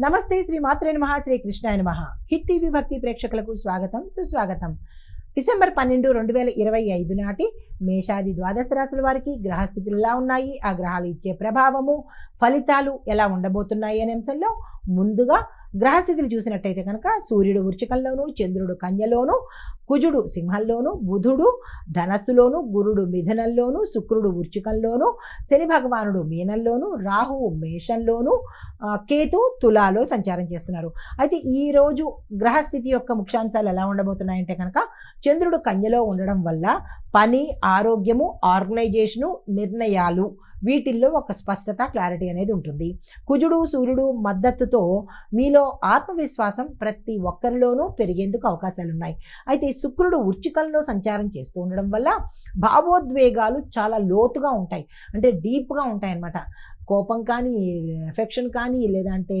నమస్తే శ్రీ మాత్రే నమః శ్రీ కృష్ణాయ నమః. హిట్ టీవీ భక్తి ప్రేక్షకులకు స్వాగతం సుస్వాగతం. డిసెంబర్ 12, 2025 నాటి మేషాది ద్వాదశ రాశుల వారికి గ్రహస్థితులు ఎలా ఉన్నాయి, ఆ గ్రహాలు ఇచ్చే ప్రభావము, ఫలితాలు ఎలా ఉండబోతున్నాయి అనే అంశంలో ముందుగా గ్రహస్థితులు చూసినట్టయితే కనుక సూర్యుడు వృశ్చికంలోను, చంద్రుడు కన్యలోను, కుజుడు సింహంలోను, బుధుడు ధనస్సులోను, గురుడు మిథునంలోను, శుక్రుడు వృశ్చికంలోను, శని భగవానుడు మీనంలోను, రాహువు మేషంలోను, కేతు తులాలో సంచారం చేస్తున్నారు. అయితే ఈరోజు గ్రహస్థితి యొక్క ముఖ్యాంశాలు ఎలా ఉండబోతున్నాయంటే కనుక చంద్రుడు కన్యలో ఉండడం వల్ల పని, ఆరోగ్యము, ఆర్గనైజేషను, నిర్ణయాలు వీటిల్లో ఒక స్పష్టత, క్లారిటీ అనేది ఉంటుంది. కుజుడు సూర్యుడు మద్దతుతో మీలో ఆత్మవిశ్వాసం ప్రతి ఒక్కరిలోనూ పెరిగేందుకు అవకాశాలు ఉన్నాయి. అయితే శుక్రుడు వృశ్చికంలో సంచారం చేస్తూ ఉండడం వల్ల భావోద్వేగాలు చాలా లోతుగా ఉంటాయి, అంటే డీప్గా ఉంటాయి అన్నమాట. కోపం కానీ, ఎఫెక్షన్ కానీ, లేదంటే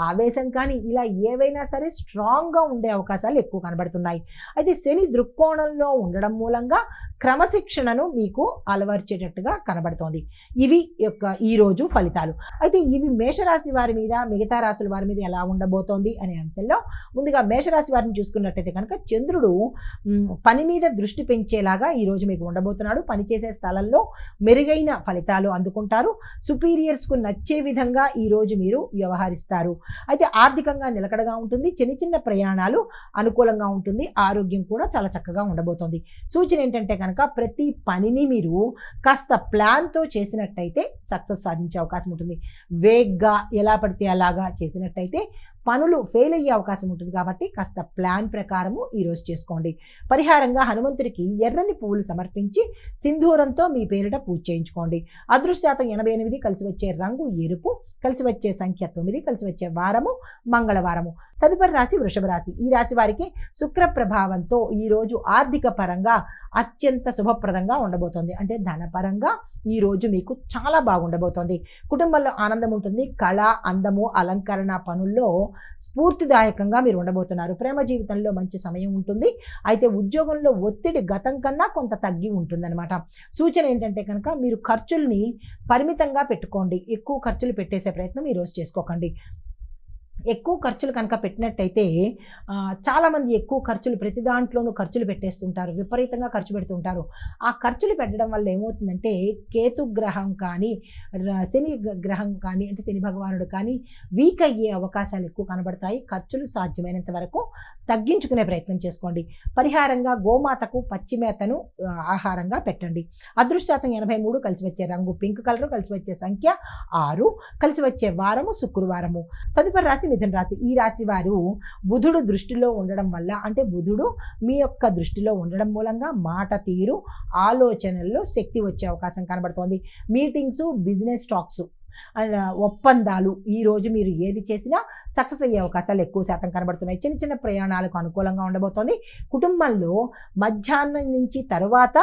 ఆవేశం కానీ, ఇలా ఏవైనా సరే స్ట్రాంగ్గా ఉండే అవకాశాలు ఎక్కువ కనబడుతున్నాయి. అయితే శని దృక్కోణంలో ఉండడం మూలంగా క్రమశిక్షణను మీకు అలవర్చేటట్టుగా కనబడుతోంది. ఇవి యొక్క ఈరోజు ఫలితాలు. అయితే ఇవి మేషరాశి వారి మీద, మిగతా రాశుల వారి మీద ఎలా ఉండబోతోంది అనే అంశంలో ముందుగా మేషరాశి వారిని చూసుకున్నట్టయితే కనుక చంద్రుడు పని మీద దృష్టి పెంచేలాగా ఈరోజు మీకు ఉండబోతున్నాడు. పనిచేసే స్థలంలో మెరుగైన ఫలితాలు అందుకుంటారు. సుపీరియర్స్కు నచ్చే విధంగా ఈరోజు మీరు వ్యవహరిస్తారు. అయితే ఆర్థికంగా నిలకడగా ఉంటుంది. చిన్న చిన్న ప్రయాణాలు అనుకూలంగా ఉంటుంది. ఆరోగ్యం కూడా చాలా చక్కగా ఉండబోతోంది. సూచన ఏంటంటే కనుక ప్రతి పనిని మీరు కాస్త ప్లాన్తో చేసినట్టయితే సక్సెస్ సాధించే అవకాశం ఉంటుంది. వేగ్గా ఎలా పడితే అలాగా చేసినట్టయితే పనులు ఫెయిల్ అయ్యే అవకాశం ఉంటుంది. కాబట్టి కాస్త ప్లాన్ ప్రకారము ఈరోజు చేసుకోండి. పరిహారంగా హనుమంతుడికి ఎర్రని పువ్వులు సమర్పించి సింధూరంతో మీ పేరిట పూజ చేయించుకోండి. అదృశ్యశాతం 88, కలిసి వచ్చే రంగు ఎరుపు, కలిసి వచ్చే సంఖ్య 9, కలిసి వచ్చే వారము మంగళవారము. తదుపరి రాశి వృషభ రాశి. ఈ రాశి వారికి శుక్ర ప్రభావంతో ఈరోజు ఆర్థిక పరంగా అత్యంత శుభప్రదంగా ఉండబోతోంది. అంటే ధనపరంగా ఈరోజు మీకు చాలా బాగుండబోతోంది. కుటుంబంలో ఆనందం ఉంటుంది. కళ, అందము, అలంకరణ పనుల్లో స్ఫూర్తిదాయకంగా మీరు ఉండబోతున్నారు. ప్రేమ జీవితంలో మంచి సమయం ఉంటుంది. అయితే ఉద్యోగంలో ఒత్తిడి గతం కన్నా కొంత తగ్గి ఉంటుందన్నమాట. సూచన ఏంటంటే కనుక మీరు ఖర్చుల్ని పరిమితంగా పెట్టుకోండి. ఎక్కువ ఖర్చులు పెట్టేసే ప్రయత్నం ఈరోజు చేసుకోకండి. ఎక్కువ ఖర్చులు కనుక పెట్టినట్టయితే చాలామంది ఎక్కువ ఖర్చులు ప్రతి దాంట్లోనూ ఖర్చులు పెట్టేస్తుంటారు, విపరీతంగా ఖర్చు పెడుతుంటారు. ఆ ఖర్చులు పెట్టడం వల్ల ఏమవుతుందంటే కేతు గ్రహం కానీ, శని గ్రహం కానీ, అంటే శని భగవానుడు కానీ వీక్ అయ్యే అవకాశాలు ఎక్కువ కనబడతాయి. ఖర్చులు సాధ్యమైనంత వరకు తగ్గించుకునే ప్రయత్నం చేసుకోండి. పరిహారంగా గోమాతకు పచ్చి మేతను ఆహారంగా పెట్టండి. అదృశ్యశాతం 83, కలిసి వచ్చే రంగు పింక్ కలరు, కలిసి వచ్చే సంఖ్య 6, కలిసి వచ్చే వారము శుక్రవారము. తదుపరి రాశి మిథున రాశి. ఈ రాశి వారు బుధుడు దృష్టిలో ఉండడం వల్ల, అంటే బుధుడు మీ యొక్క దృష్టిలో ఉండడం మూలంగా మాట తీరు, ఆలోచనల్లో శక్తి వచ్చే అవకాశం కనబడుతోంది. మీటింగ్స్, బిజినెస్ టాక్స్, ఒప్పందాలు ఈరోజు మీరు ఏది చేసినా సక్సెస్ అయ్యే అవకాశాలు ఎక్కువ శాతం కనబడుతున్నాయి. చిన్న చిన్న ప్రయాణాలకు అనుకూలంగా ఉండబోతోంది. కుటుంబంలో మధ్యాహ్నం నుంచి తరువాత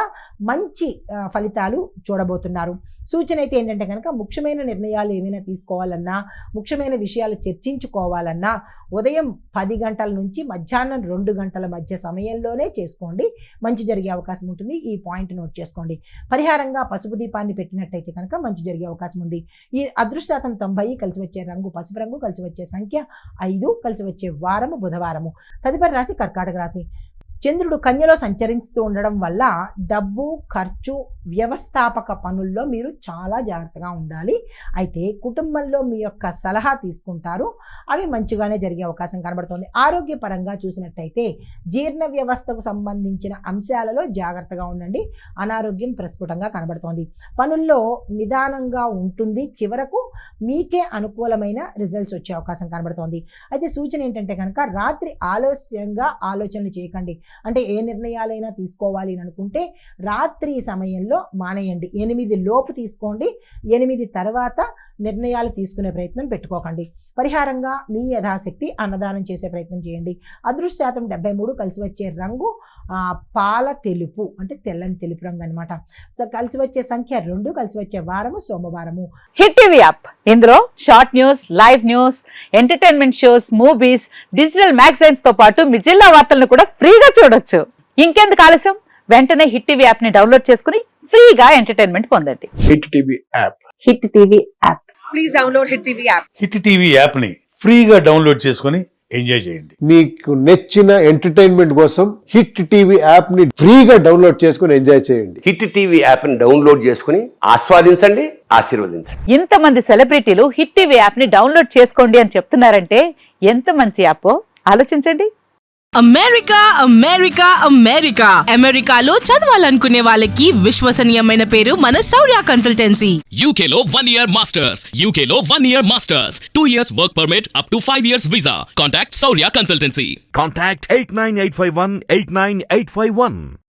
మంచి ఫలితాలు చూడబోతున్నారు. సూచన అయితే ఏంటంటే కనుక ముఖ్యమైన నిర్ణయాలు ఏమైనా తీసుకోవాలన్నా, ముఖ్యమైన విషయాలు చర్చించుకోవాలన్నా ఉదయం 10 గంటల నుంచి మధ్యాహ్నం 2 గంటల మధ్య సమయంలోనే చేసుకోండి. మంచి జరిగే అవకాశం ఉంటుంది. ఈ పాయింట్ నోట్ చేసుకోండి. పరిహారంగా పసుపు దీపాన్ని పెట్టినట్టయితే కనుక మంచి జరిగే అవకాశం ఉంది. ఈ అదృశ్యశాతం 90, కలిసి వచ్చే రంగు పసుపు రంగు, కలిసి వచ్చే సంఖ్య 5, కలిసి వచ్చే వారము బుధవారము. తదుపరి రాశి కర్కాటక రాశి. చంద్రుడు కన్యలో సంచరిస్తూ ఉండడం వల్ల డబ్బు, ఖర్చు, వ్యవస్థాపక పనుల్లో మీరు చాలా జాగ్రత్తగా ఉండాలి. అయితే కుటుంబంలో మీ యొక్క సలహా తీసుకుంటారు. అవి మంచిగానే జరిగే అవకాశం కనబడుతుంది. ఆరోగ్యపరంగా చూసినట్టయితే జీర్ణ వ్యవస్థకు సంబంధించిన అంశాలలో జాగ్రత్తగా ఉండండి. అనారోగ్యం ప్రస్ఫుటంగా కనబడుతోంది. పనుల్లో నిదానంగా ఉంటుంది. చివరకు మీకే అనుకూలమైన రిజల్ట్స్ వచ్చే అవకాశం కనబడుతోంది. అయితే సూచన ఏంటంటే కనుక రాత్రి ఆలస్యంగా ఆలోచనలు చేయకండి. అంటే ఏ నిర్ణయాలైనా తీసుకోవాలి అని అనుకుంటే రాత్రి సమయంలో మానేయండి. 8 లోపు తీసుకోండి. 8 తర్వాత నిర్ణయాలు తీసుకునే ప్రయత్నం పెట్టుకోకండి. పరిహారంగా మీ యథాశక్తి అన్నదానం చేసే ప్రయత్నం చేయండి. అదృశ్యశాతం 73, కలిసి వచ్చే రంగు పాల తెలుపు, అంటే తెల్లని తెలుపు రంగు అనమాట. సో కలిసి వచ్చే సంఖ్య 2, కలిసి వచ్చే వారము సోమవారము. హిట్ టీవీ యాప్, ఇందులో short news, live news, entertainment shows, movies, digital magazines తో పాటు మీ జిల్లా వార్తలను కూడా ఫ్రీగా చూడొచ్చు. ఇంకెందుకు ఆలస్యం, వెంటనే హిట్ టీవీ యాప్ ని డౌన్లోడ్ చేసుకుని ఫ్రీగా ఎంటర్టైన్మెంట్ పొందండి. Hit TV app. Hit TV app. Please download Hit TV app. Hit TV యాప్ని ఫ్రీగా డౌన్లోడ్ చేసుకొని ఎంజాయ్ చేయండి. మీకు నచ్చిన ఎంటర్టైన్మెంట్ కోసం హిట్ టీవీ యాప్ ని ఫ్రీగా డౌన్లోడ్ చేసుకుని ఎంజాయ్ చేయండి. హిట్ టీవీ యాప్ ని డౌన్లోడ్ చేసుకుని ఆస్వాదించండి, ఆశీర్వదించండి. ఇంతమంది సెలబ్రిటీలు హిట్ టీవీ యాప్ ని డౌన్లోడ్ చేసుకోండి అని చెప్తున్నారంటే ఎంత మంచి యాప్ ఆలోచించండి. అమెరికా అమెరికా అమెరికా అమెరికాలో చదవాలనుకునే వాళ్ళకి విశ్వసనీయమైన పేరు మన శౌర్య కన్సల్టెన్సీ. UK లో 1 year masters. UK లో 1 year masters. 2 years work permit up to 5 years visa. Contact Saurya Consultancy. Contact 89851 89851.